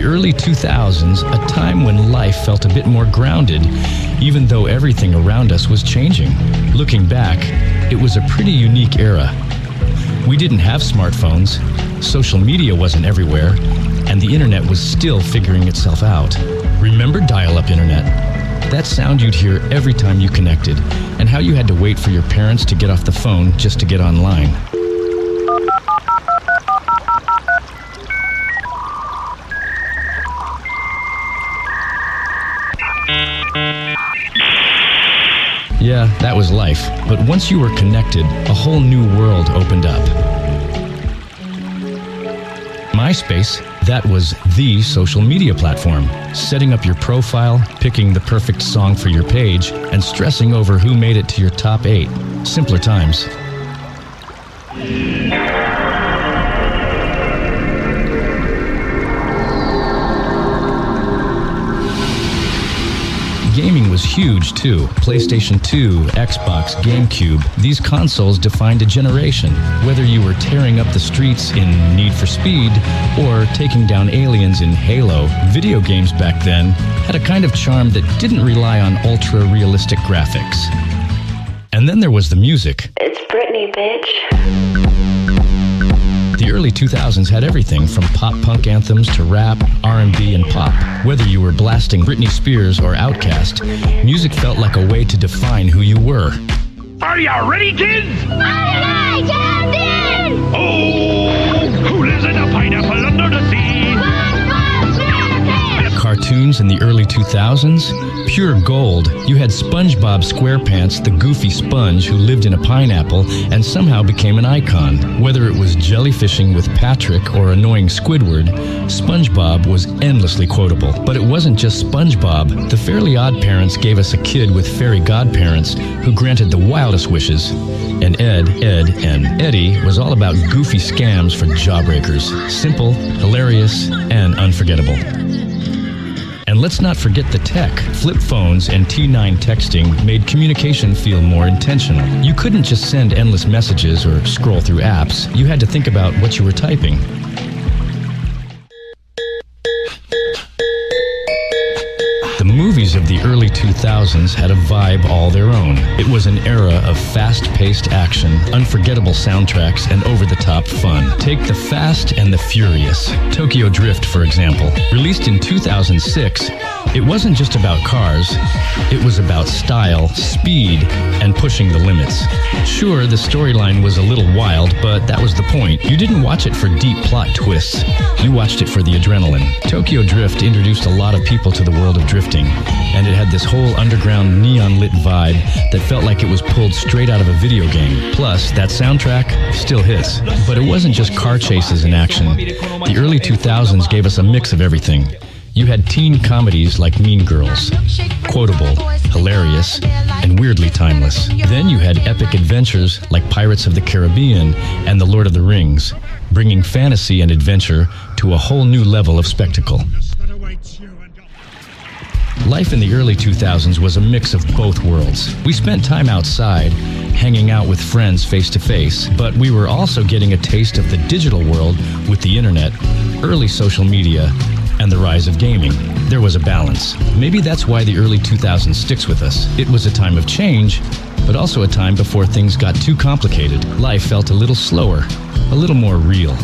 early 2000s, a time when life felt a bit more grounded, even though everything around us was changing. Looking back, it was a pretty unique era. We didn't have smartphones, social media wasn't everywhere, and the internet was still figuring itself out. Remember dial-up internet? That sound you'd hear every time you connected, and how you had to wait for your parents to get off the phone just to get online. Yeah, that was life. But once you were connected, a whole new world opened up. MySpace, that was the social media platform. Setting up your profile, picking the perfect song for your page, and stressing over who made it to your top 8. Simpler times. Gaming was huge too. PlayStation 2, Xbox, GameCube. These consoles defined a generation. Whether you were tearing up the streets in Need for Speed or taking down aliens in Halo, video games back then had a kind of charm that didn't rely on ultra-realistic graphics. And then there was the music. It's Britney, bitch. The early 2000s had everything from pop-punk anthems to rap, R&B, and pop. Whether you were blasting Britney Spears or Outkast, music felt like a way to define who you were. Are you ready, kids? Aye, aye, Captain! Oh, who lives in a pineapple under the sea? Cartoons in the early 2000s? Pure gold. You had SpongeBob SquarePants, the goofy sponge who lived in a pineapple and somehow became an icon. Whether it was jellyfishing with Patrick or annoying Squidward, SpongeBob was endlessly quotable. But it wasn't just SpongeBob. The Fairly Odd Parents gave us a kid with fairy godparents who granted the wildest wishes. And Ed, and Eddie was all about goofy scams for jawbreakers. Simple, hilarious, and unforgettable. And let's not forget the tech. Flip phones and T9 texting made communication feel more intentional. You couldn't just send endless messages or scroll through apps. You had to think about what you were typing. The movies of the early 2000s had a vibe all their own. It was an era of fast-paced action, unforgettable soundtracks, and over-the-top fun. Take The Fast and the Furious. Tokyo Drift, for example. Released in 2006, it wasn't just about cars. It was about style, speed, and pushing the limits. Sure, the storyline was a little wild, but that was the point. You didn't watch it for deep plot twists. You watched it for the adrenaline. Tokyo Drift introduced a lot of people to the world of drifting, and it had this whole underground neon-lit vibe that felt like it was pulled straight out of a video game. Plus, that soundtrack still hits. But it wasn't just car chases and action. The early 2000s gave us a mix of everything. You had teen comedies like Mean Girls, quotable, hilarious, and weirdly timeless. Then you had epic adventures like Pirates of the Caribbean and The Lord of the Rings, bringing fantasy and adventure to a whole new level of spectacle. Life in the early 2000s was a mix of both worlds. We spent time outside, hanging out with friends face to face, but we were also getting a taste of the digital world with the internet, early social media, and the rise of gaming. There was a balance. Maybe that's why the early 2000s sticks with us. It was a time of change, but also a time before things got too complicated. Life felt a little slower, a little more real.